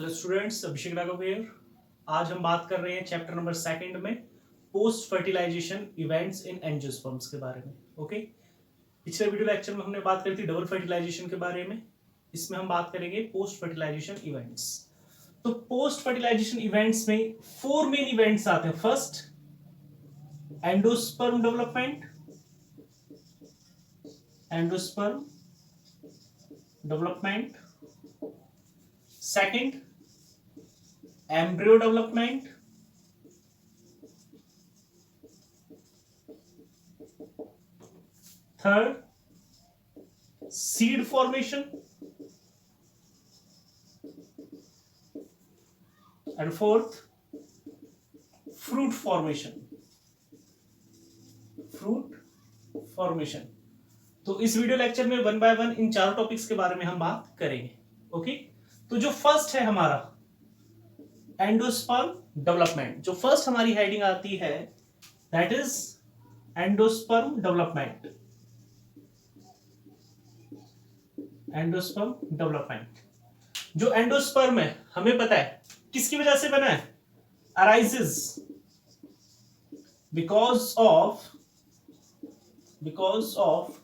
Hello students, Abhishek Raghav here. आज हम बात कर रहे हैं चैप्टर नंबर 2 में post fertilization events in angiosperms के बारे में। ओके, पिछले वीडियो लेक्चर में हमने बात करी थी डबल फर्टिलाइजेशन के बारे में। इसमें हम बात करेंगे पोस्ट फर्टिलाइजेशन इवेंट्स। तो पोस्ट फर्टिलाइजेशन इवेंट्स में 4 मेन इवेंट्स आते हैं। First, endosperm development, endosperm development. Second, embryo development, third, seed formation, and fourth, fruit formation। तो इस वीडियो लेक्चर में 1 बाय 1 इन चारों टॉपिक्स के बारे में हम बात करेंगे। ओके, तो जो फर्स्ट है हमारा एंडोस्पर्म डेवलपमेंट, जो फर्स्ट हमारी हेडिंग आती है that is endosperm development. Endosperm development, जो एंडोस्पर्म है हमें पता है किसकी वजह से बना है। Arises because of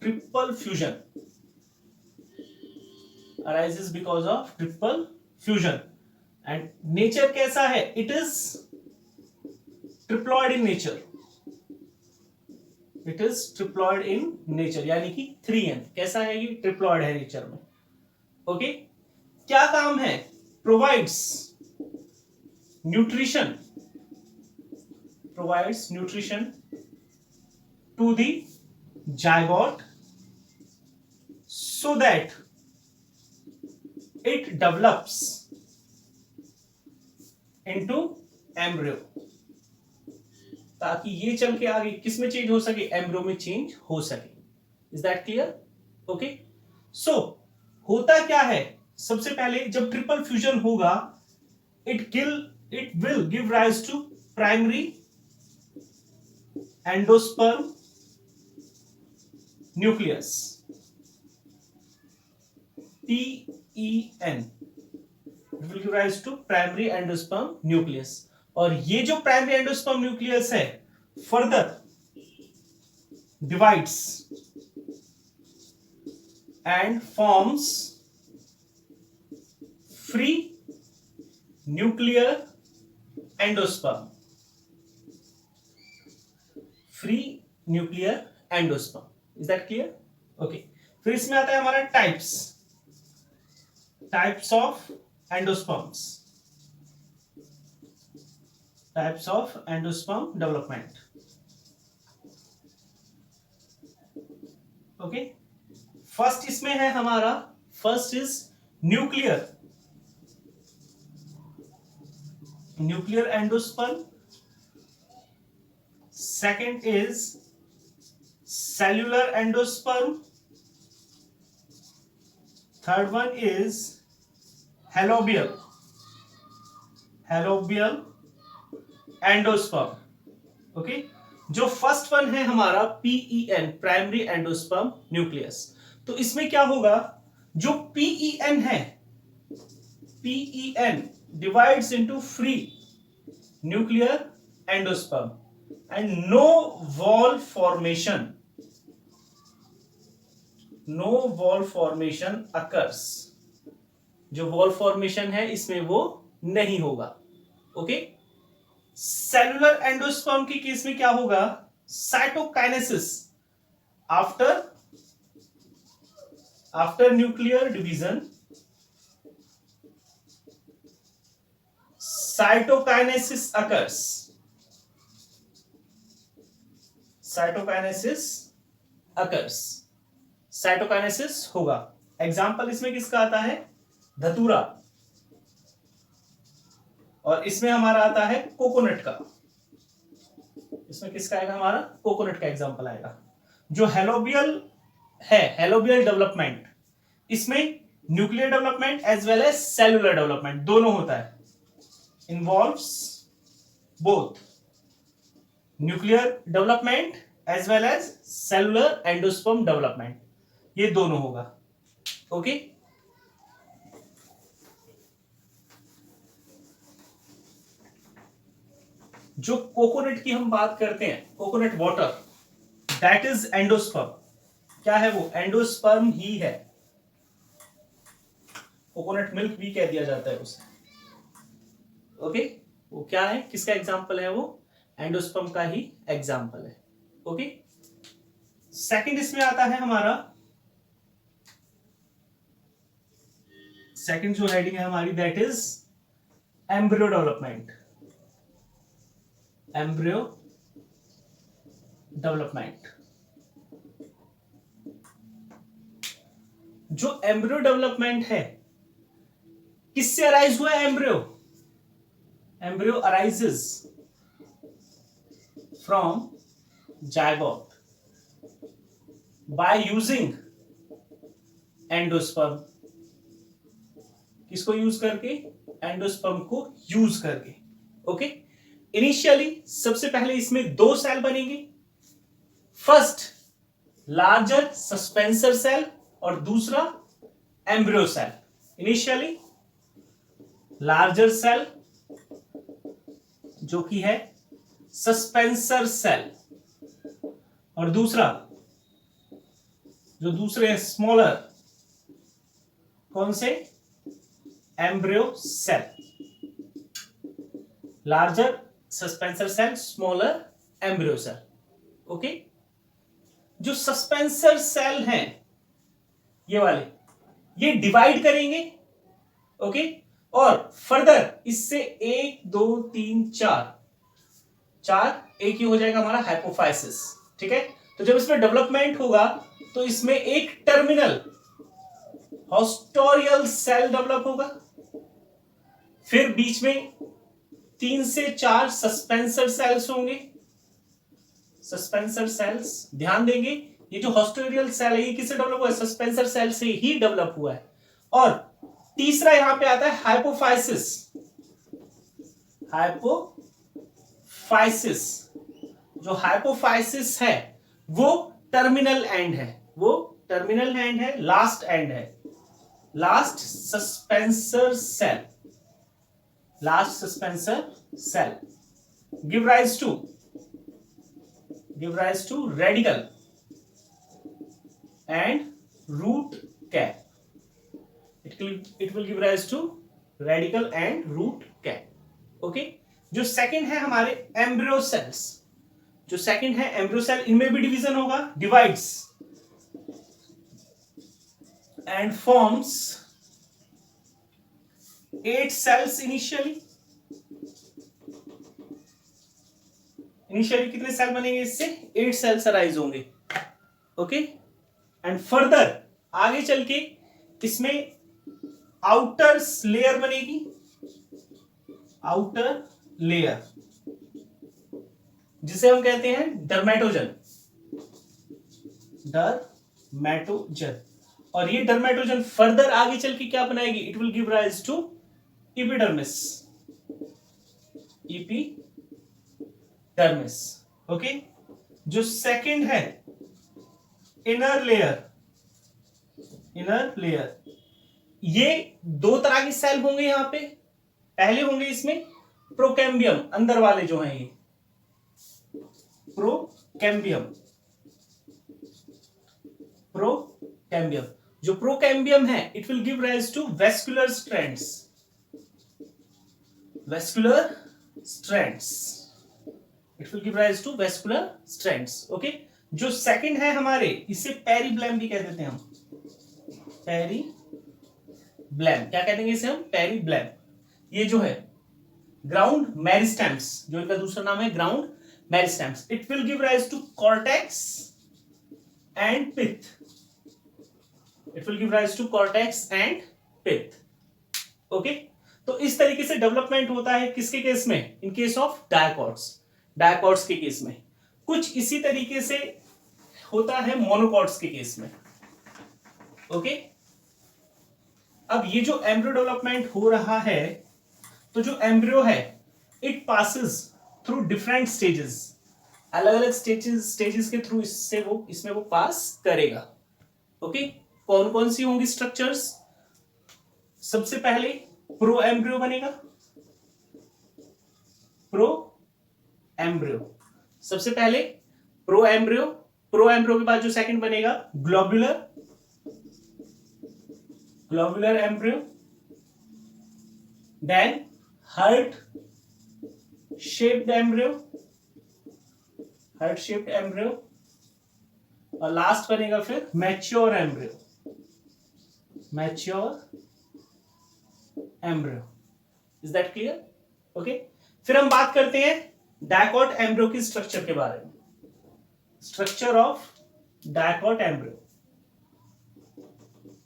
triple fusion. Arises because of triple fusion. And nature कैसा है? It is triploid in nature. It is triploid in nature, यानी कि 3n। कैसा है? ये ट्रिप्लॉइड है नेचर में। ओके, क्या काम है? Provides nutrition to the zygote so that it develops into embryo, ताकि ये चल के आगे किस में चेंज हो सके? एम्ब्रियो में चेंज हो सके। Is that clear? Okay, so होता क्या है? सबसे पहले जब ट्रिपल फ्यूजन होगा it will give rise to primary endosperm nucleus, PEN will give rise to primary endosperm nucleus। और ये जो प्राइमरी एंडोस्पर्म न्यूक्लियस है further divides and forms free nuclear endosperm. Free nuclear endosperm, is that clear? Okay, फिर इसमें आता है हमारा types of endosperms, types of endosperm development। Okay, first इसमें है हमारा, first is nuclear endosperm. Second is cellular endosperm. Third one is helobial endosperm. Okay, जो first one है हमारा PEN प्राइमरी एंडोस्पर्म न्यूक्लियस। तो इसमें क्या होगा? जो PEN है, PEN divides into free nuclear endosperm and no wall formation occurs. जो वॉल फॉर्मेशन है इसमें वो नहीं होगा। ओके, सेलुलर एंडोस्पर्म के केस में क्या होगा? Cytokinesis after nuclear division, cytokinesis होगा। एग्जाम्पल इसमें किसका आता है? धतूरा। और इसमें हमारा आता है कोकोनट का। इसमें किसका आएगा? हमारा कोकोनट का एग्जाम्पल आएगा। जो हेलोबियल है, हेलोबियल डेवलपमेंट, इसमें nuclear development as well as cellular development दोनों होता है। Involves both nuclear development as well as cellular endosperm development, ये दोनों होगा। ओके, जो कोकोनट की हम बात करते हैं, coconut water, that is endosperm. क्या है वो? एंडोस्पर्म ही है। कोकोनट मिल्क भी कह दिया जाता है उसे। ओके, वो क्या है, किसका एग्जाम्पल है? वो एंडोस्पर्म का ही एग्जाम्पल है। ओके, सेकंड इसमें आता है हमारा, सेकंड जो हेडिंग है हमारी, that is embryo development. Embryo development. जो एम्ब्रियो डेवलपमेंट है, किससे अराइज हुआ है embryo? Embryo arises from zygote by using endosperm. किसको यूज करके? एंडोस्पर्म को यूज करके। ओके, इनिशियली सबसे पहले इसमें दो सेल बनेंगे। फर्स्ट लार्जर सस्पेंसर सेल और दूसरा embryo cell. Initially larger cell जो कि है सस्पेंसर सेल, और दूसरा जो दूसरे स्मॉलर, कौन से? Embryo cell. Larger suspensor cell, smaller embryo cell. Okay, जो सस्पेंसर सेल हैं ये वाले, ये डिवाइड करेंगे। ओके, और फर्दर इससे 1 2 3 4 एक ही हो जाएगा हमारा हाइपोफाइसिस। ठीक है, तो जब इसमें डेवलपमेंट होगा तो इसमें एक टर्मिनल हॉस्टोरियल सेल डेवलप होगा, फिर बीच में 3 से 4 सस्पेंसर सेल्स होंगे। सस्पेंसर सेल्स, ध्यान देंगे ये जो हॉस्टोरियल सेल है ये किससे डेवलप हुआ है? सस्पेंसर सेल से ही डेवलप हुआ है। और तीसरा यहां पे आता है हाइपोफाइसिस। हाइपोफाइसिस, जो हाइपोफाइसिस है वो टर्मिनल एंड है, वो टर्मिनल एंड है, लास्ट एंड है। Last suspensor cell, last suspensor cell give rise to radical and root cap. It will give rise to radical and root cap. Okay, जो second है हमारे embryo sales, जो second है embryo cell, इनमें भी division होगा, divides and forms 8 cells initially. Initially कितने cell बनेंगे इससे? 8 सेल्स अराइज होंगे। ओके, एंड फर्दर आगे चल के इसमें आउटर लेयर बनेगी, आउटर लेयर, जिसे हम कहते हैं डर्मेटोजन। डर्मेटोजन, और ये डर्मेटोजन फर्दर आगे चल के क्या बनाएगी? It will give rise to epidermis. Epidermis. Okay, जो सेकंड है इनर लेयर, इनर लेयर, ये 2 तरह के सेल होंगे यहां पे। पहले होंगे इसमें प्रोकैम्बियम, अंदर वाले जो हैं ये प्रोकैम्बियम। प्रोकैम्बियम, जो प्रोकैम्बियम है it will give rise to vascular strands. Vascular strands, it will give rise to vascular strands. Okay, जो सेकंड है हमारे, इसे पेरीब्लैम भी कह देते हैं हम। पेरीब्लैम, क्या कह देंगे इसे हम? पेरीब्लैम। ये जो है ग्राउंड मेरिस्टेम्स, जो इनका दूसरा नाम है ground meristems. It will give rise to cortex and pith. It will give rise to cortex and pith. Okay, तो इस तरीके से डेवलपमेंट होता है किसके केस में? In case of dicots. Dicots के केस में कुछ इसी तरीके से होता है मोनोकॉट्स के केस में। ओके, अब ये जो एम्ब्रियो डेवलपमेंट हो रहा है, तो जो एम्ब्रियो है it passes through different stages, अलग अलग स्टेजेस के थ्रू इसमें वो पास करेगा। ओके, कौन कौन सी होंगी स्ट्रक्चर्स? सबसे पहले प्रो एम्ब्रियो बनेगा। Pro embryo. सबसे पहले प्रो एम्ब्रियो, प्रो एम्ब्रियो के बाद जो सेकंड बनेगा globular, globular embryo, then heart shaped embryo, heart shaped embryo, और लास्ट बनेगा फिर mature embryo, mature embryo. Is that clear? Okay, फिर हम बात करते हैं डायकॉट एम्ब्रियो की स्ट्रक्चर के बारे में। Structure of dicot embryo,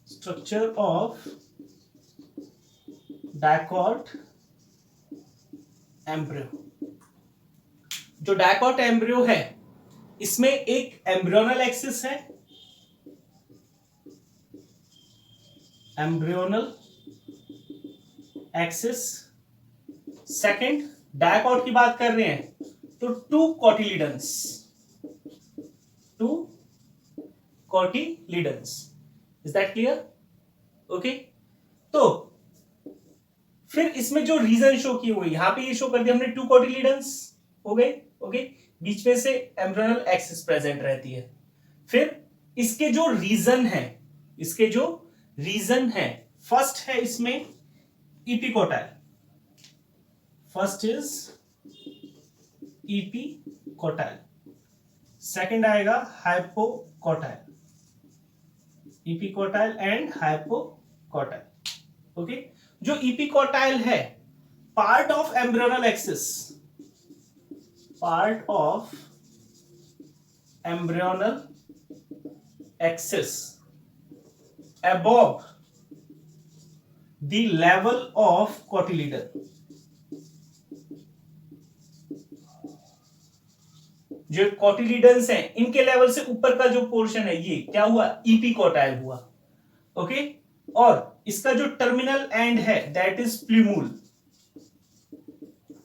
structure of dicot embryo. जो डायकॉट एम्ब्रियो है इसमें एक एम्ब्रियोनल एक्सिस है, एम्ब्रियोनल एक्सिस। सेकंड, डायकॉट की बात कर रहे हैं तो two cotyledons, two cotyledons. Is that clear? Okay, तो फिर इसमें जो रीजन शो की हुई, यहां पे ये शो कर दिया हमने, टू कॉटिलिडन्स हो गए। ओके, बीच में से एम्ब्रियोनल एक्सिस प्रेजेंट रहती है। फिर इसके जो रीजन है, इसके जो रीजन है, फर्स्ट है इसमें epicotyl, first is epicotyl, second आएगा hypocotyl, epicotyl and hypocotyl. Okay, जो इपिकोटाइल है part of embryonal axis, part of embryonal axis above the level of cotyledon। जो कॉटिलिडन्स हैं इनके लेवल से ऊपर का जो पोर्शन है ये क्या हुआ, इपिकोटाइल हुआ। ओके, और इसका जो टर्मिनल एंड है दैट इज प्ल्यूमूल,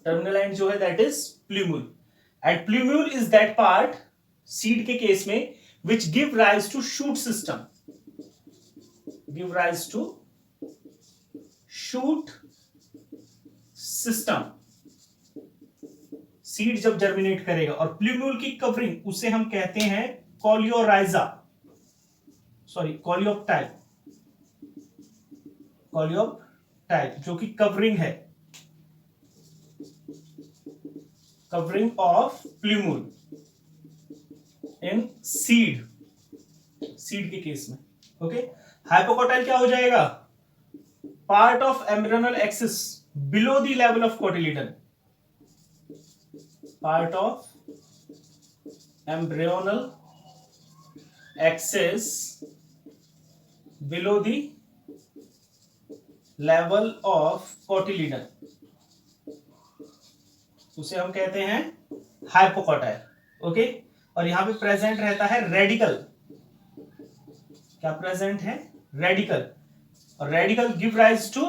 टर्मिनल एंड जो है that is प्ल्यूमूल, and प्ल्यूमूल is that part seed के केस में which give rise to shoot system, give rise to shoot system। Seed जब जर्मिनेट करेगा, और प्ल्यूम्यूल की कवरिंग उसे हम कहते हैं कोलियोराइजा, सॉरी कोलियोप्टाइल, कोलियोप्टाइल जो कि कवरिंग है, covering of plumule in seed, seed के केस में। ओके, हाइपोकोटाइल क्या हो जाएगा, part of embryonal axis below the level of cotyledon, part of embryonal axis below the level of cotyledon, उसे हम कहते हैं हाइपोकोटाइल। ओके, और यहां पे प्रेजेंट रहता है रेडिकल, क्या प्रेजेंट है, रेडिकल, और radicle give rise to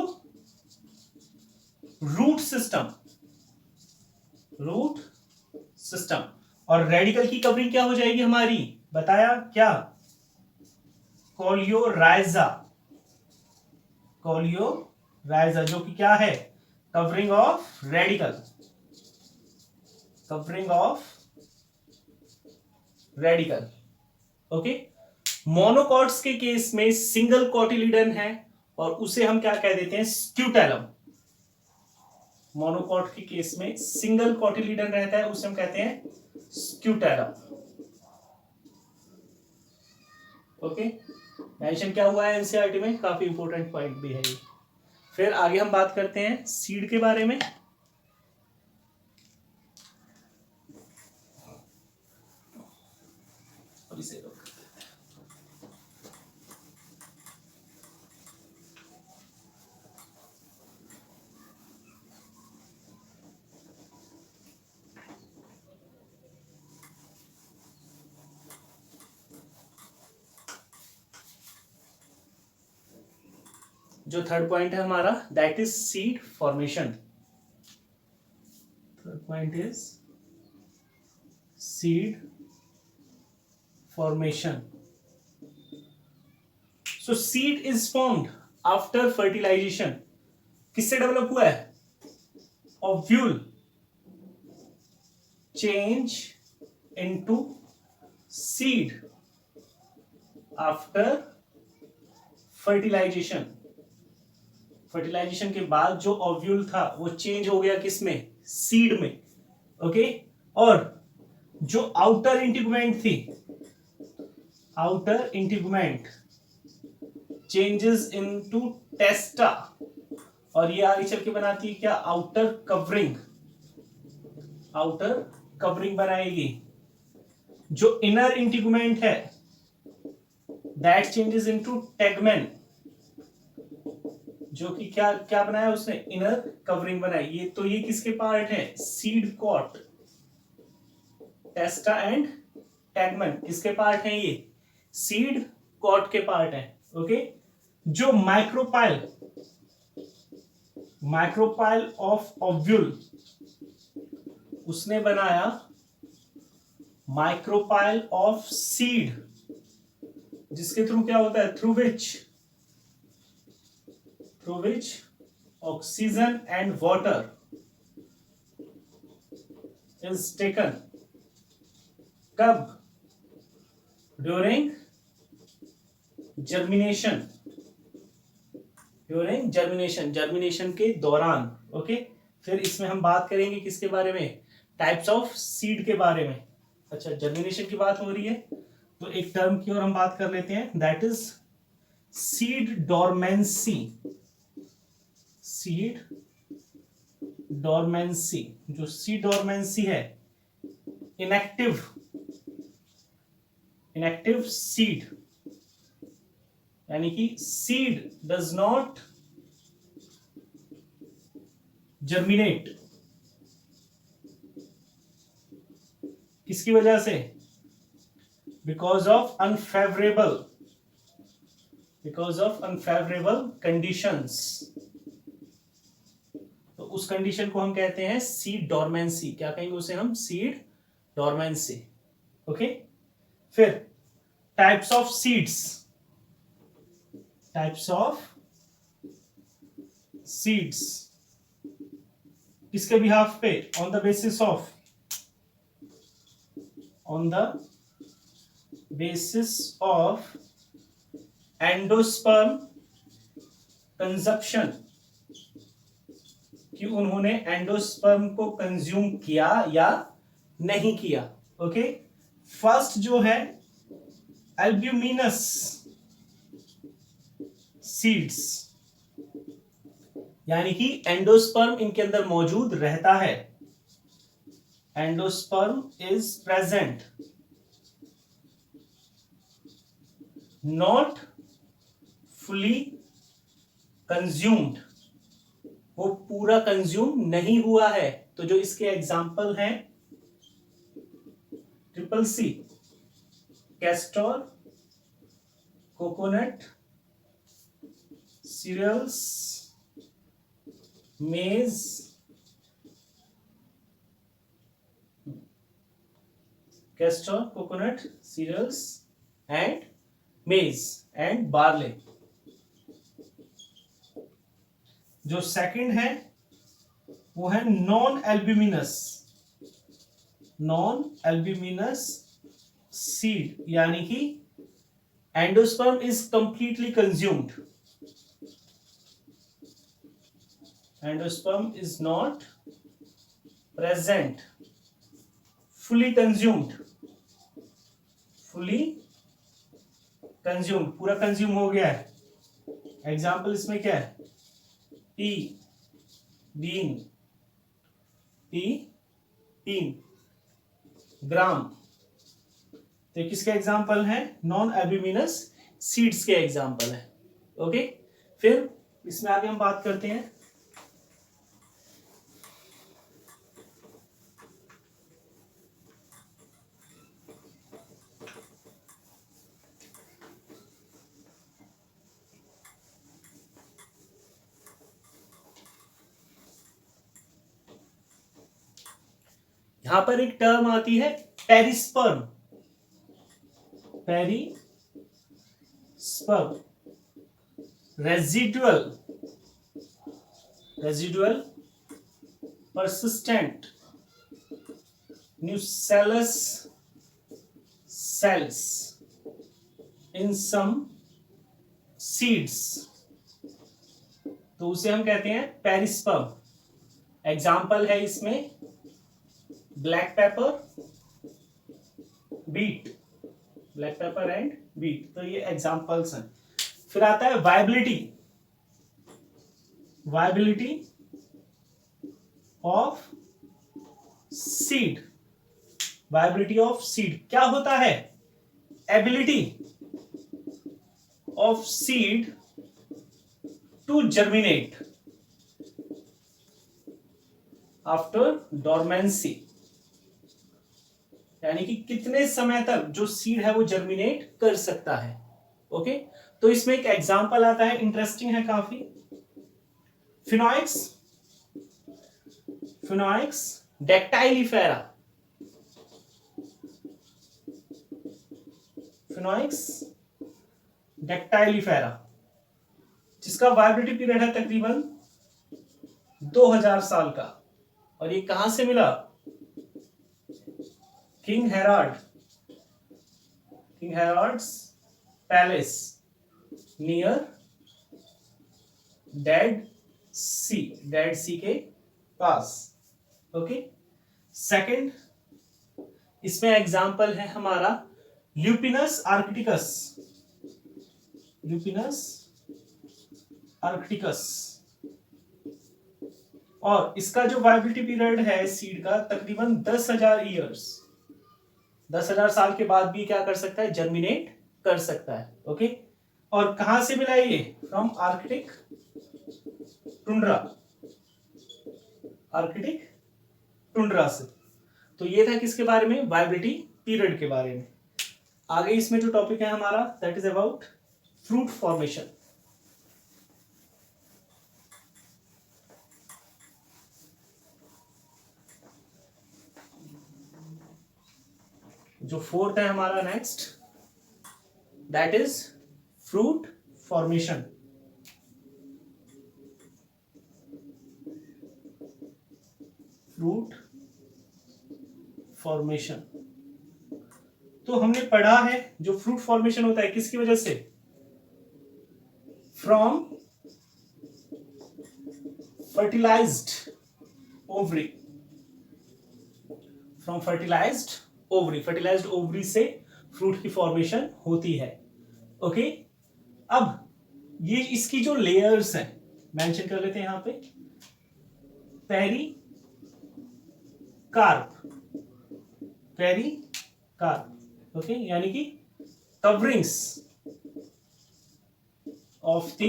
root system, root system. और रेडिकल की कवरिंग क्या हो जाएगी हमारी, बताया क्या, कोलियोराइजा, कोलियोराइजा जो कि क्या है, covering of radical, covering of radical. Okay, monocots के केस में सिंगल कॉटिलिडन है और उसे हम क्या कह देते हैं, स्क्यूटेलम। मोनोकॉट के केस में सिंगल कॉटिलिडन रहता है, उसे हम कहते हैं स्क्यूटेलम। ओके, मेंशन क्या हुआ है एनसीईआरटी में, काफी इंपॉर्टेंट पॉइंट भी है ये। फिर आगे हम बात करते हैं सीड के बारे में। इसे जो थर्ड पॉइंट है हमारा that is seed formation, third point is seed formation. So seed is formed after fertilization, किससे डेवलप हुआ है, ovule, change into seed after fertilization. Fertilization के बाद जो ओव्यूल था वो चेंज हो गया किसमें? सीड में. ओके. और जो आउटर इंटीगुमेंट थी, आउटर इंटीगुमेंट चेंजेस इनटू टेस्टा, और ये आगे चल के बनाती है क्या? Outer covering. आउटर कवरिंग बनाएगी. जो इनर इंटीगुमेंट है दैट चेंजेस इनटू टेगमेन, जो कि क्या क्या बनाया उसने? इनर कवरिंग बनाई. ये तो ये किसके पार्ट है? Seed coat. Testa and tegmen किसके पार्ट है? ये सीड कॉट के पार्ट है. ओके. जो माइक्रोपाइल, माइक्रोपाइल ऑफ ओव्यूल, उसने बनाया माइक्रोपाइल ऑफ सीड, जिसके थ्रू क्या होता है? Through which oxygen and water is taken. कब? During germination. During germination, germination के दौरान. ओके. फिर इसमें हम बात करेंगे किसके बारे में? टाइप्स ऑफ सीड के बारे में. अच्छा, जर्मिनेशन की बात हो रही है तो एक टर्म की और हम बात कर लेते हैं, that is seed dormancy. Seed dormancy. जो सीड डोरमेंसी है, इनएक्टिव सीड, यानी कि सीड डज नॉट जर्मिनेट. किसकी वजह से? Because of unfavourable conditions. तो उस कंडीशन को हम कहते हैं सीड डोरमेंसी. क्या कहेंगे उसे हम? Seed dormancy. ओके. फिर types of seeds. Types of seeds किसके बिहाफ पे? On the basis of endosperm consumption, कि उन्होंने एंडोस्पर्म को कंज्यूम किया या नहीं किया. ओके. फर्स्ट जो है एल्ब्यूमिनस सीड्स, यानी कि एंडोस्पर्म इनके अंदर मौजूद रहता है. Endosperm is present, not fully consumed. वो पूरा कंज्यूम नहीं हुआ है. तो जो इसके एग्जाम्पल हैं, triple C, castor, coconut, cereals, maize, castor, coconut, cereals and maize and barley. जो सेकंड है वो है नॉन एल्ब्यूमिनस सीड, यानी कि endosperm is completely consumed. Endosperm is not present, fully consumed. पूरा कंज्यूम हो गया है. एग्जाम्पल इसमें क्या है? Tea, bean, tea, gram. तो किसके एग्जाम्पल है? नॉन एल्ब्यूमिनस सीड्स के एग्जाम्पल है. ओके. फिर इसमें आगे हम बात करते हैं यहां पर एक टर्म आती है perisperm. Residual persistent nucellus cells in some seeds, तो उसे हम कहते हैं पेरिस्पर्म। एग्जाम्पल है इसमें black pepper, beet, black pepper and beet, तो ये एग्जाम्पल्स हैं। फिर आता है viability, viability of seed. Viability of seed क्या होता है? Ability of seed to germinate after dormancy, यानी कि कितने समय तक जो सीड है वो जर्मिनेट कर सकता है। ओके, तो इसमें एक एग्जांपल आता है, इंटरेस्टिंग है काफी। फिनोइक्स, फिनोइक्स डेक्टाइलिफेरा, फिनोइक्स डेक्टाइलिफेरा, जिसका वाइब्रेटिव पीरियड है तकरीबन 2000 साल का। और ये कहां से मिला? King Herald, King Herald's palace near Dead Sea, Dead Sea के पास। ओके, सेकंड इसमें एग्जांपल है हमारा ल्यूपिनस आर्कटिकस, ल्यूपिनस आर्कटिकस, और इसका जो वाइबिलिटी पीरियड है सीड का तकरीबन 10,000 ईयर्स, 10,000 साल के बाद भी क्या कर सकता है? जर्मिनेट कर सकता है। ओके, और कहां से मिला ये? From Arctic tundra, Arctic tundra से। तो ये था किसके बारे में? वाइबिलिटी पीरियड के बारे में। आगे इसमें जो टॉपिक है हमारा that is about fruit formation. जो फोर्थ है हमारा next that is fruit formation. Fruit formation तो हमने पढ़ा है जो फ्रूट फॉर्मेशन होता है किसकी वजह से? From fertilized ovary, from fertilized ovary, fertilized ovary से फ्रूट की फॉर्मेशन होती है। ओके, अब ये इसकी जो लेयर्स हैं मेंशन कर लेते हैं यहां पे, pericarp, pericarp, okay, यानी कि कवरिंग्स ऑफ द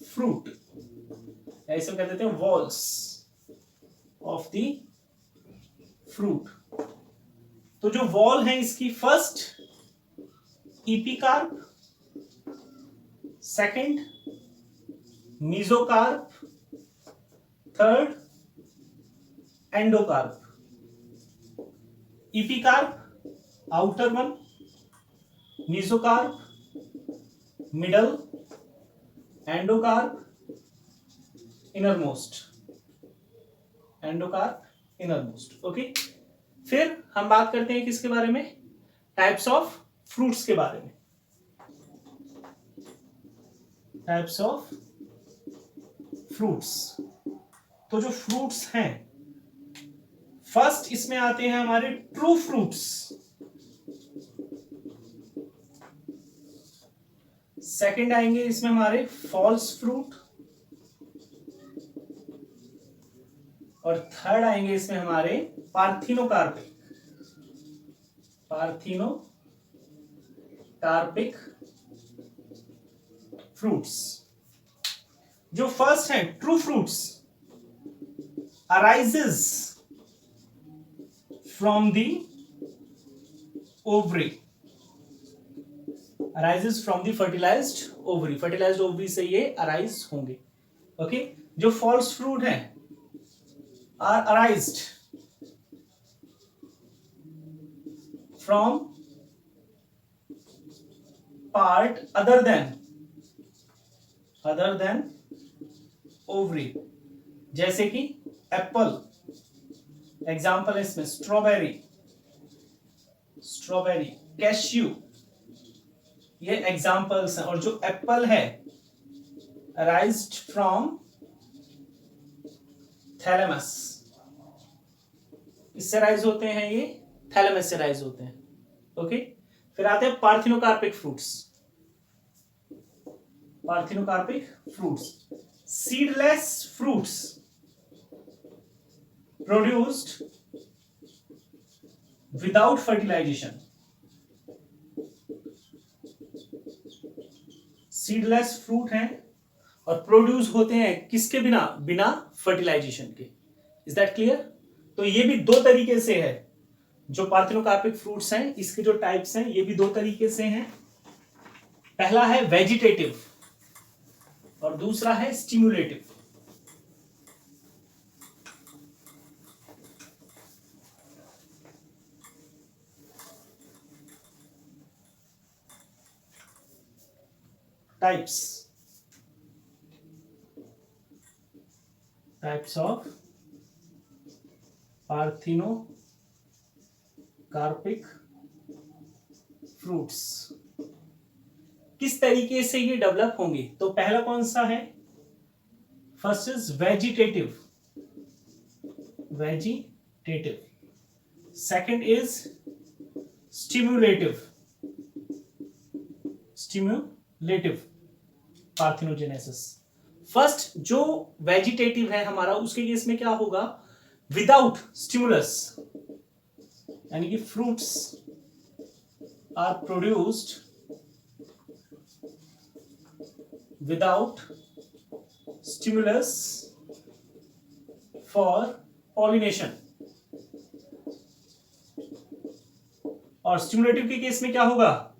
फ्रूट, ऐसे हम कह देते हैं वॉल्स ऑफ द फ्रूट। तो जो वॉल है इसकी, first epicarp, second mesocarp, third endocarp. Epicarp outer one, mesocarp middle, endocarp inner most, endocarp inner most. Okay, फिर हम बात करते हैं किसके बारे में? टाइप्स ऑफ फ्रूट्स के बारे में। टाइप्स ऑफ फ्रूट्स, तो जो फ्रूट्स हैं फर्स्ट इसमें आते हैं हमारे ट्रू फ्रूट्स, सेकंड आएंगे इसमें हमारे फॉल्स फ्रूट, और थर्ड आएंगे इसमें हमारे पार्थिनोकार्पिक, पार्थिनोकार्पिक फ्रूट्स। जो फर्स्ट है true fruits arises from the ovary, arises from the fertilized ovary, fertilized ovary से ये अराइज होंगे। ओके, जो फॉल्स फ्रूट है are arised from part other than ovary, जैसे कि एप्पल, एग्जाम्पल है इसमें स्ट्रॉबेरी, कैश्यू, ये एग्जाम्पल्स हैं। और जो एप्पल है अराइज्ड फ्रॉम थैलेमस, इससे राइज होते हैं, ये थैलेमस से राइज होते हैं। ओके, फिर आते हैं parthenocarpic fruits. Seedless fruits produced without fertilization. Seedless fruit हैं और प्रोड्यूस होते हैं किसके बिना? बिना फर्टिलाइजेशन के। Is that clear? तो ये भी दो तरीके से है। जो पार्थिनोकार्पिक फ्रूट्स हैं, इसके जो टाइप्स हैं, ये भी दो तरीके से हैं। पहला है वेजिटेटिव और दूसरा है stimulative. Types of parthenocarpic fruits, किस तरीके से ये डेवलप होंगे? तो पहला कौन सा है? First is vegetative, second is stimulative parthenogenesis. First जो वेजिटेटिव है हमारा, उसके केस में क्या होगा? विदाउट स्टिमुलस, यानी कि fruits are produced without stimulus for pollination. और स्टिमुलेटिव के केस में क्या होगा?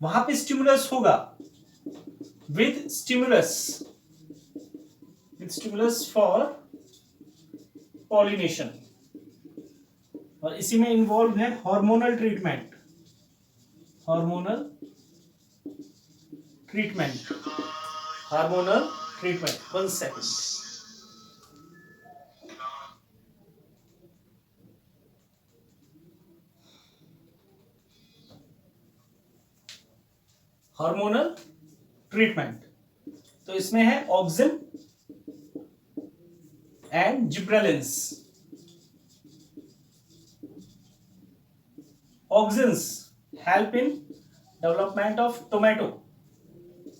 वहां पे स्टिमुलस होगा, विद स्टिमुलस फॉर पॉलिनेशन। और इसी में इन्वॉल्व है hormonal treatment. 1 second. Hormonal treatment, तो इसमें है auxin and gibberellins. Auxins help in development of tomato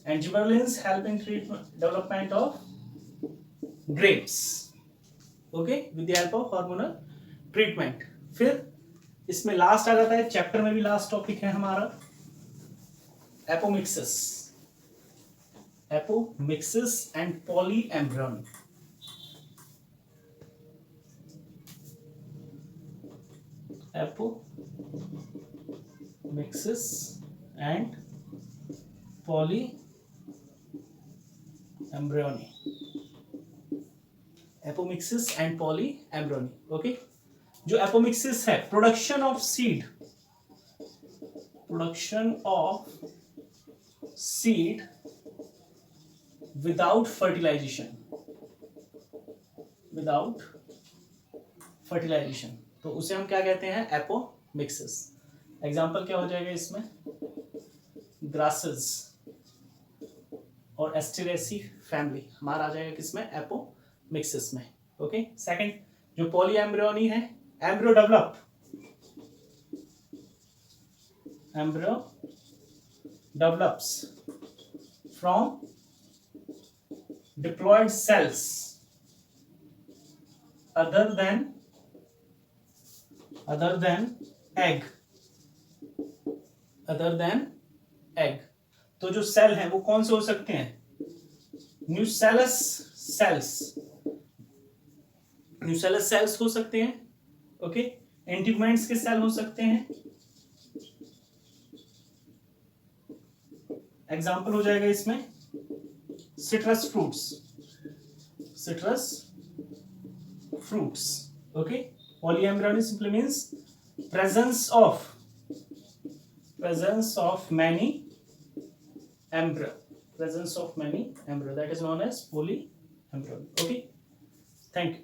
and gibberellins help in development of grapes, okay, with the help of hormonal treatment। फिर इसमें last आ जाता है, चैप्टर में भी लास्ट टॉपिक है हमारा apomixis and polyembryony. Apomixis and polyembryony. Okay, जो apomixis है, production of seed without fertilization, तो उसे हम क्या कहते हैं? एपोमिक्सिस। एग्जाम्पल क्या हो जाएगा इसमें? ग्रासेस और एस्टेरेसी फैमिली हमारा आ जाएगा किसमें? एपोमिक्सिस में। ओके, सेकंड जो पॉलीएम्ब्रियोनी है, embryo develops from diploid cells other than egg. तो जो सेल है वो कौन से हो सकते हैं? न्यूसेलस सेल्स हो सकते हैं। ओके, इंटीग्यूमेंट्स के सेल हो सकते हैं। एग्जाम्पल हो जाएगा इसमें citrus fruits. Okay, polyembryony simply means presence of many embryo, that is known as polyembryony. Okay, thank you.